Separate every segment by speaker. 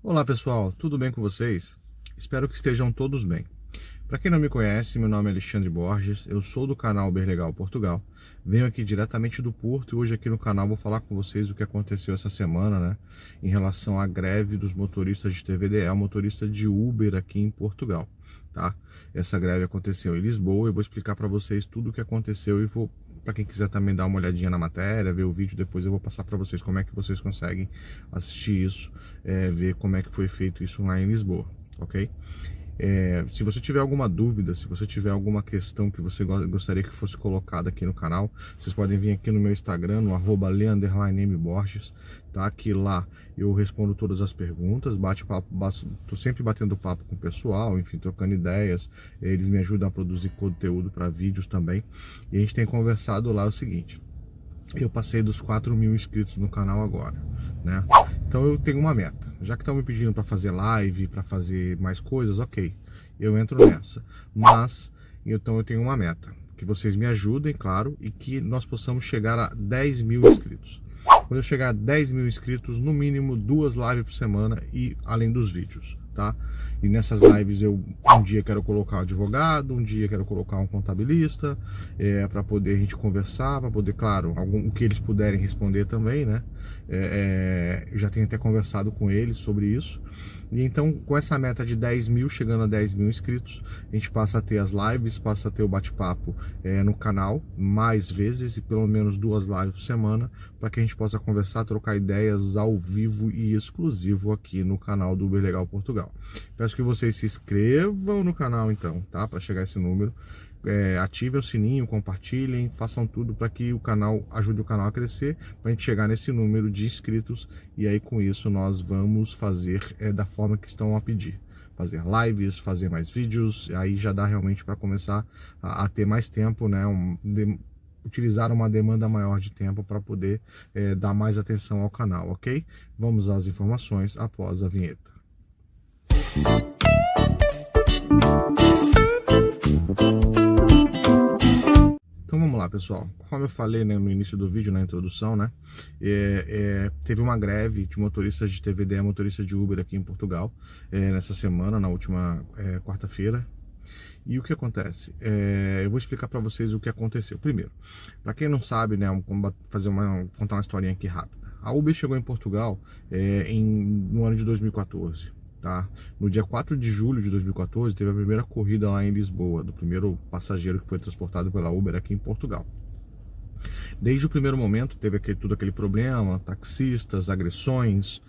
Speaker 1: Olá pessoal, tudo bem com vocês? Espero que estejam todos bem. Para quem não me conhece, meu nome é Alexandre Borges, eu sou do canal Berlegal Portugal, venho aqui diretamente do Porto e hoje aqui no canal vou falar com vocês o que aconteceu essa semana, né, em relação à greve dos motoristas de TVDE, motorista de Uber aqui em Portugal, tá? Essa greve aconteceu em Lisboa, eu vou explicar para vocês tudo o que aconteceu e vou, para quem quiser também dar uma olhadinha na matéria, ver o vídeo, depois eu vou passar para vocês como é que vocês conseguem assistir isso, ver como é que foi feito isso lá em Lisboa, ok? Se você tiver alguma dúvida, se você tiver alguma questão que você gostaria que fosse colocada aqui no canal, vocês podem vir aqui no meu Instagram, no @le_mborges, tá? Que lá eu respondo todas as perguntas, tô sempre batendo papo com o pessoal, enfim, trocando ideias, eles me ajudam a produzir conteúdo para vídeos também, e a gente tem conversado lá o seguinte: eu passei dos 4.000 inscritos no canal agora, né? Então eu tenho uma meta. Já que estão me pedindo para fazer live, para fazer mais coisas, ok, eu entro nessa. Mas, então eu tenho uma meta. Que vocês me ajudem, claro, e que nós possamos chegar a 10.000 inscritos. Quando eu chegar a 10.000 inscritos, no mínimo 2 lives por semana e além dos vídeos, tá? E nessas lives eu um dia quero colocar um advogado, um dia quero colocar um contabilista, para poder a gente conversar, para poder, claro, o que eles puderem responder também, né? Eu já tenho até conversado com eles sobre isso. E então, com essa meta de 10.000, chegando a 10.000 inscritos, a gente passa a ter as lives, passa a ter o bate-papo no canal, mais vezes, e pelo menos 2 lives por semana, para que a gente possa conversar, trocar ideias ao vivo e exclusivo aqui no canal do Berlegal Portugal. Peço que vocês se inscrevam no canal então, tá? Para chegar a esse número. Ativem o sininho, compartilhem, façam tudo para que o canal ajude o canal a crescer, para a gente chegar nesse número de inscritos, e aí com isso nós vamos fazer da forma que estão a pedir, fazer lives, fazer mais vídeos, aí já dá realmente para começar a ter mais tempo, né? Utilizar uma demanda maior de tempo para poder dar mais atenção ao canal, ok? Vamos às informações após a vinheta. Então vamos lá, pessoal. Como eu falei, né, no início do vídeo, na introdução, né, teve uma greve de motoristas de TVDE, motoristas de Uber aqui em Portugal, nessa semana, na última quarta-feira. E o que acontece? Eu vou explicar para vocês o que aconteceu. Primeiro, para quem não sabe, né, contar uma historinha aqui rápida. A Uber chegou em Portugal no ano de 2014. Tá? No dia 4 de julho de 2014, teve a primeira corrida lá em Lisboa, do primeiro passageiro que foi transportado pela Uber aqui em Portugal. Desde o primeiro momento teve todo aquele problema, taxistas, agressões,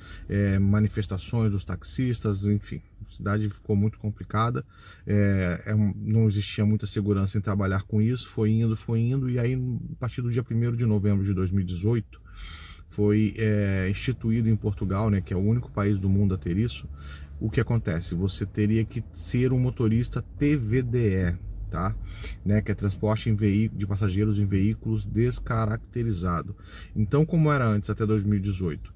Speaker 1: manifestações dos taxistas, enfim, a cidade ficou muito complicada, não existia muita segurança em trabalhar com isso, foi indo, e aí a partir do dia 1º de novembro de 2018, foi instituído em Portugal, né, que é o único país do mundo a ter isso. O que acontece? Você teria que ser um motorista TVDE, tá? Né, que é transporte de passageiros em veículos descaracterizado. Então, como era antes, até 2018,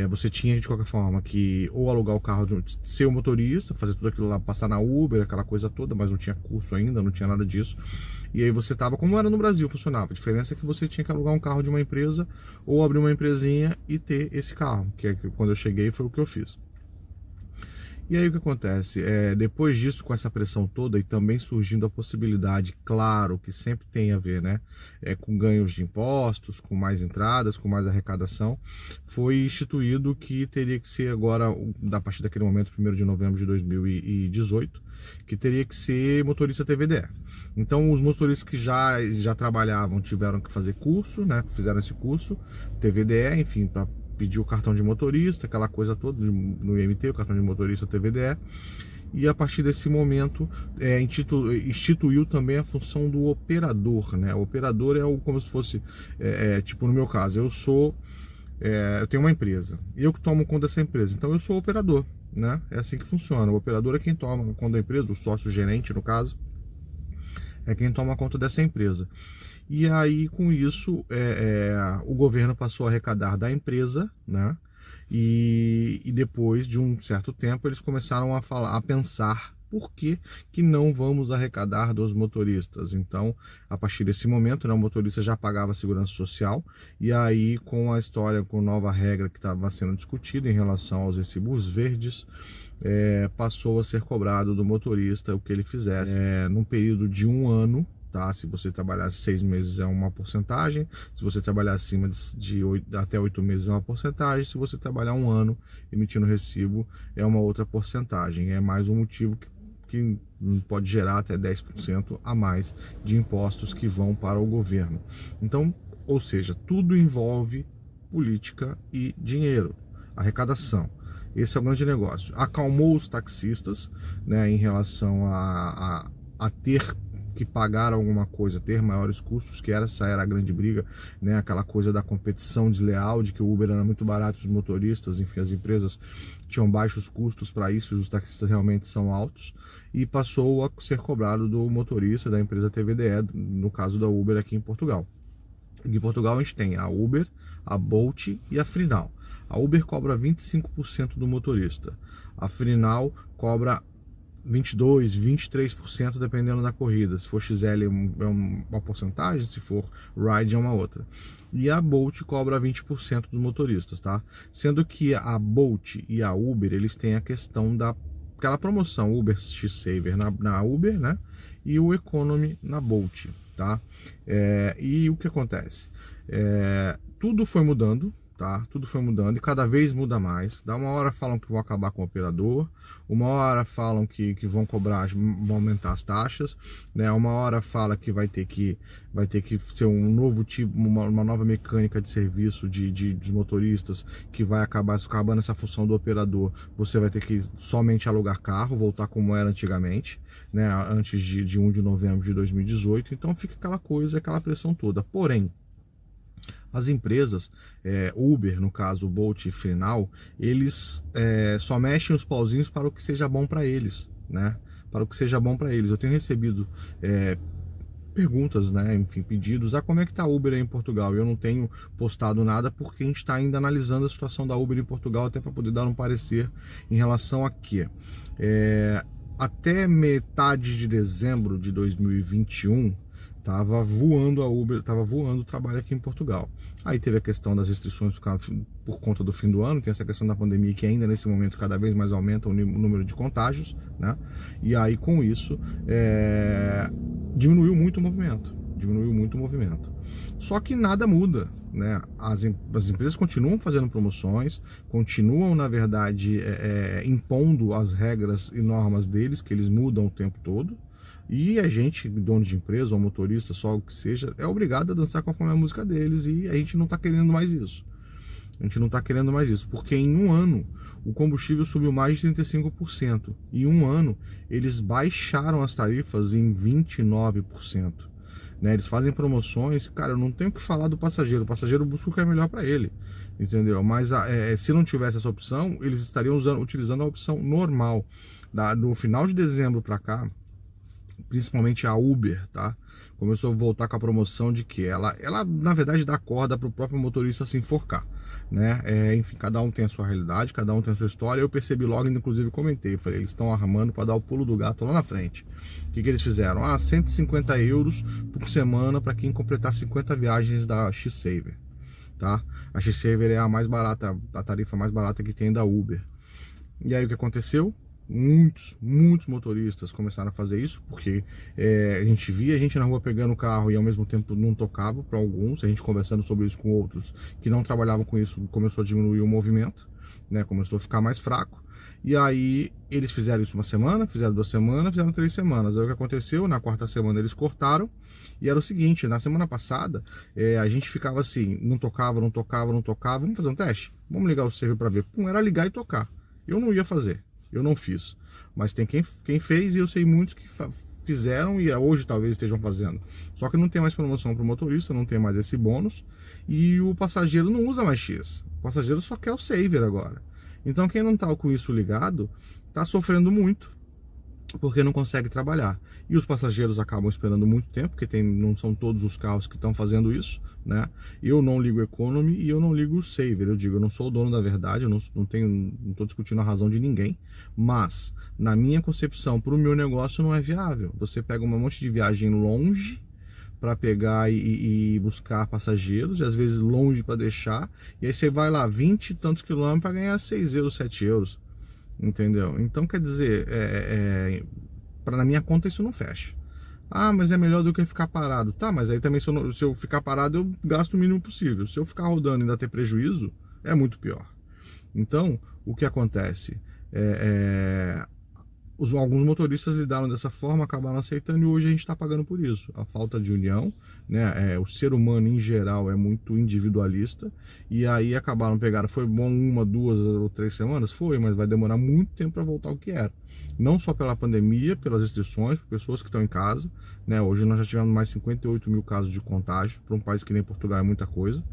Speaker 1: você tinha de qualquer forma que ou alugar o carro, ser o motorista, fazer tudo aquilo lá, passar na Uber, aquela coisa toda, mas não tinha curso ainda, não tinha nada disso. E aí você tava, como era no Brasil, funcionava. A diferença é que você tinha que alugar um carro de uma empresa ou abrir uma empresinha e ter esse carro, que quando eu cheguei foi o que eu fiz. E aí o que acontece? Depois disso, com essa pressão toda, e também surgindo a possibilidade, claro, que sempre tem a ver, né, com ganhos de impostos, com mais entradas, com mais arrecadação, foi instituído que teria que ser agora, a partir daquele momento, 1º de novembro de 2018, que teria que ser motorista TVDE. Então os motoristas que já trabalhavam tiveram que fazer curso, né, fizeram esse curso, TVDE, enfim, para pedir o cartão de motorista, aquela coisa toda no IMT, o cartão de motorista TVDE, e a partir desse momento instituiu também a função do operador, né? O operador é como se fosse, tipo no meu caso, eu tenho uma empresa, eu que tomo conta dessa empresa, então eu sou operador, né? É assim que funciona, o operador é quem toma conta da empresa, o sócio-gerente no caso, é quem toma conta dessa empresa. E aí, com isso, o governo passou a arrecadar da empresa, né? E depois de um certo tempo, eles começaram a pensar por que que não vamos arrecadar dos motoristas? Então, a partir desse momento, né, o motorista já pagava a segurança social, e aí com a história, com a nova regra que estava sendo discutida em relação aos recibos verdes, passou a ser cobrado do motorista o que ele fizesse num período de 1 ano. Tá? Se você trabalhar 6 meses é uma porcentagem, se você trabalhar acima de 8, até 8 meses é uma porcentagem, se você trabalhar 1 ano emitindo recibo é uma outra porcentagem. É mais um motivo que pode gerar até 10% a mais de impostos que vão para o governo. Então, ou seja, tudo envolve política e dinheiro, arrecadação. Esse é o grande negócio. Acalmou os taxistas, né, em relação a ter que pagar alguma coisa, ter maiores custos, que essa era a grande briga, né? Aquela coisa da competição desleal, de que o Uber era muito barato, os motoristas, enfim, as empresas tinham baixos custos para isso, os taxistas realmente são altos, e passou a ser cobrado do motorista da empresa TVDE, no caso da Uber aqui em Portugal. Aqui em Portugal a gente tem a Uber, a Bolt e a Freenow. A Uber cobra 25% do motorista, a Freenow cobra 22%, 23%, dependendo da corrida. Se for XL é uma porcentagem, se for Ride é uma outra. E a Bolt cobra 20% dos motoristas, tá? Sendo que a Bolt e a Uber, eles têm a questão daquela promoção Uber X-Saver na Uber, né? E o Economy na Bolt, tá? E o que acontece? Tudo foi mudando. Tá? Tudo foi mudando e cada vez muda mais. Uma hora falam que vão acabar com o operador, uma hora falam que vão cobrar, vão aumentar as taxas, né? Uma hora fala que vai ter que ser um novo tipo, uma nova mecânica de serviço dos motoristas, que vai acabando essa função do operador. Você vai ter que somente alugar carro, voltar como era antigamente, né? Antes de 1 de novembro de 2018. Então fica aquela coisa, aquela pressão toda. Porém, as empresas, Uber, no caso, Bolt e Freenow, eles só mexem os pauzinhos para o que seja bom para eles, né? Para o que seja bom para eles. Eu tenho recebido perguntas, né? Enfim, pedidos. Como é que está a Uber aí em Portugal? Eu não tenho postado nada porque a gente está ainda analisando a situação da Uber em Portugal, até para poder dar um parecer em relação a quê? Até metade de dezembro de 2021, tava voando a Uber, tava voando o trabalho aqui em Portugal. Aí teve a questão das restrições por conta do fim do ano, tem essa questão da pandemia que ainda nesse momento cada vez mais aumenta o número de contágios, né? E aí com isso diminuiu muito o movimento. Só que nada muda, né? As empresas continuam fazendo promoções, continuam, na verdade, impondo as regras e normas deles, que eles mudam o tempo todo. E a gente, dono de empresa ou motorista, só o que seja, é obrigado a dançar conforme a música deles, e a gente não está querendo mais isso. Porque em 1 ano o combustível subiu mais de 35%. Em 1 ano eles baixaram as tarifas em 29%. Né? Eles fazem promoções, cara, eu não tenho que falar do passageiro. O passageiro busca o que é melhor para ele, entendeu? Mas se não tivesse essa opção, eles estariam utilizando a opção normal. No final de dezembro para cá, principalmente a Uber, tá? Começou a voltar com a promoção de que ela na verdade dá corda para o próprio motorista se enforcar, né? Enfim, cada um tem a sua realidade, cada um tem a sua história. Eu percebi logo, inclusive comentei, falei, eles estão armando para dar o pulo do gato lá na frente. O que eles fizeram? 150 euros por semana para quem completar 50 viagens da X-Saver, tá? A X-Saver é a mais barata, a tarifa mais barata que tem da Uber. E aí o que aconteceu? Muitos motoristas começaram a fazer isso, porque a gente via a gente na rua pegando o carro e ao mesmo tempo não tocava para alguns. A gente conversando sobre isso com outros que não trabalhavam com isso, começou a diminuir o movimento, né? Começou a ficar mais fraco. E aí eles fizeram isso 1 semana, fizeram 2 semanas, fizeram 3 semanas. Aí o que aconteceu? Na 4ª semana eles cortaram. E era o seguinte, na semana passada a gente ficava assim, não tocava, vamos fazer um teste? Vamos ligar o server para ver. Era ligar e tocar. Eu não ia fazer. Eu não fiz, mas tem quem fez, e eu sei muitos que fizeram e hoje talvez estejam fazendo. Só que não tem mais promoção para o motorista, não tem mais esse bônus, e o passageiro não usa mais X. O passageiro só quer o Saver agora. Então quem não está com isso ligado está sofrendo muito. porque não consegue trabalhar. E os passageiros acabam esperando muito tempo, porque não são todos os carros que estão fazendo isso, né? Eu não ligo Economy e eu não ligo Saver. Eu digo, eu não sou o dono da verdade, eu não estou discutindo a razão de ninguém, mas na minha concepção, para o meu negócio não é viável. Você pega um monte de viagem longe para pegar e buscar passageiros, e às vezes longe para deixar, e aí você vai lá 20 e tantos quilômetros para ganhar 6 euros, 7 euros. Entendeu? Então, quer dizer, na minha conta isso não fecha. Ah, mas é melhor do que ficar parado. Tá, mas aí também se eu ficar parado eu gasto o mínimo possível. Se eu ficar rodando e ainda ter prejuízo, é muito pior. Então, o que acontece? Alguns motoristas lidaram dessa forma, acabaram aceitando e hoje a gente está pagando por isso. A falta de união, né? O ser humano em geral é muito individualista e aí pegaram. Foi bom 1, 2 ou 3 semanas? Foi, mas vai demorar muito tempo para voltar ao que era. Não só pela pandemia, pelas restrições, por pessoas que estão em casa, né? Hoje nós já tivemos mais 58 mil casos de contágio. Para um país que nem Portugal é muita coisa.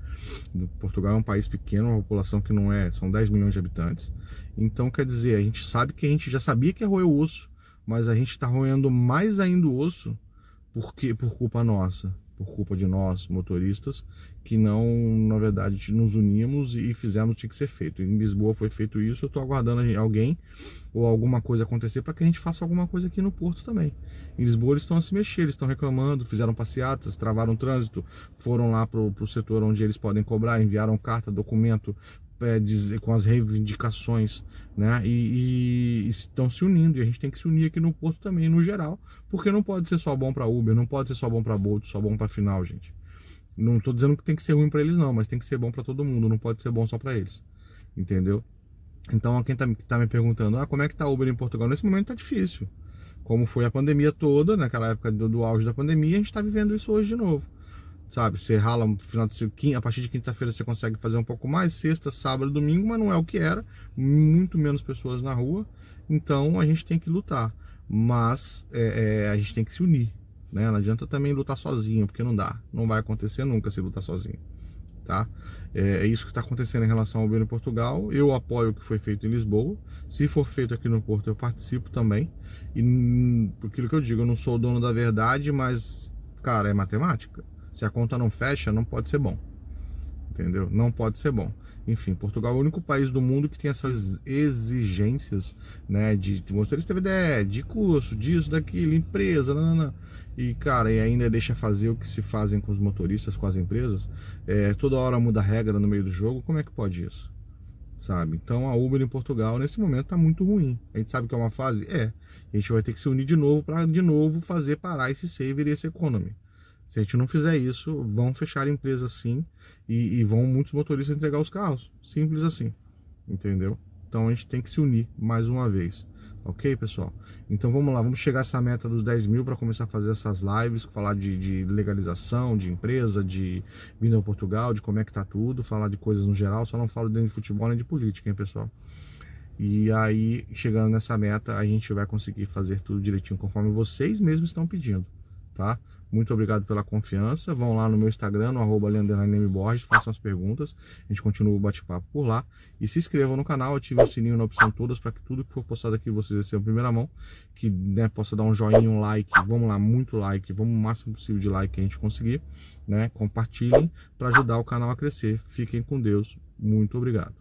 Speaker 1: Portugal é um país pequeno, uma população que não são 10 milhões de habitantes. Então, quer dizer, a gente sabe que a gente já sabia que ia roer o osso, mas a gente está roendo mais ainda o osso por culpa nossa, por culpa de nós, motoristas, que não, na verdade, nos unimos e fizemos o que tinha que ser feito. Em Lisboa foi feito isso, eu estou aguardando alguém ou alguma coisa acontecer para que a gente faça alguma coisa aqui no Porto também. Em Lisboa eles estão a se mexer, eles estão reclamando, fizeram passeatas, travaram o trânsito, foram lá para o setor onde eles podem cobrar, enviaram carta, documento, com as reivindicações, né? E estão se unindo, e a gente tem que se unir aqui no Porto também, no geral, porque não pode ser só bom para Uber, não pode ser só bom para Bolt, só bom para Final, gente. Não estou dizendo que tem que ser ruim para eles não, mas tem que ser bom para todo mundo, não pode ser bom só para eles, entendeu? Então, quem tá me perguntando, como é que tá Uber em Portugal? Nesse momento tá difícil. Como foi a pandemia toda, naquela época do auge da pandemia, a gente tá vivendo isso hoje de novo. Sabe, você rala a partir de quinta-feira você consegue fazer um pouco mais, sexta, sábado, domingo, mas não é o que era, muito menos pessoas na rua, então a gente tem que lutar, mas a gente tem que se unir, né? Não adianta também lutar sozinho, porque não vai acontecer nunca se lutar sozinho, tá? É isso que está acontecendo em relação ao Uber em Portugal. Eu apoio o que foi feito em Lisboa, se for feito aqui no Porto eu participo também, e por aquilo que eu digo, eu não sou o dono da verdade, mas, cara, é matemática. Se a conta não fecha, não pode ser bom. Entendeu? Não pode ser bom. Enfim, Portugal é o único país do mundo que tem essas exigências, né? De motorista TVDE, de curso, disso, daquilo, empresa, nanana. E, cara, e ainda deixa fazer o que se fazem com os motoristas, com as empresas. Toda hora muda a regra no meio do jogo. Como é que pode isso? Sabe? Então a Uber em Portugal nesse momento tá muito ruim. A gente sabe que é uma fase? A gente vai ter que se unir de novo para de novo fazer parar esse Saver e esse Economy. Se a gente não fizer isso, vão fechar empresas sim e vão muitos motoristas entregar os carros. Simples assim, entendeu? Então a gente tem que se unir mais uma vez. Ok, pessoal? Então vamos lá, vamos chegar a essa meta dos 10 mil para começar a fazer essas lives, falar de legalização, de empresa, de vinda ao Portugal, de como é que tá tudo, falar de coisas no geral, só não falo dentro de futebol nem de política, hein, pessoal? E aí, chegando nessa meta, a gente vai conseguir fazer tudo direitinho, conforme vocês mesmos estão pedindo, tá? Muito obrigado pela confiança. Vão lá no meu Instagram, no @leandro_borges, façam as perguntas. A gente continua o bate-papo por lá. E se inscrevam no canal, ativem o sininho na opção todas, para que tudo que for postado aqui vocês recebam em primeira mão. Que, né, possa dar um joinha, um like. Vamos lá, muito like. Vamos o máximo possível de like que a gente conseguir, né? Compartilhem para ajudar o canal a crescer. Fiquem com Deus. Muito obrigado.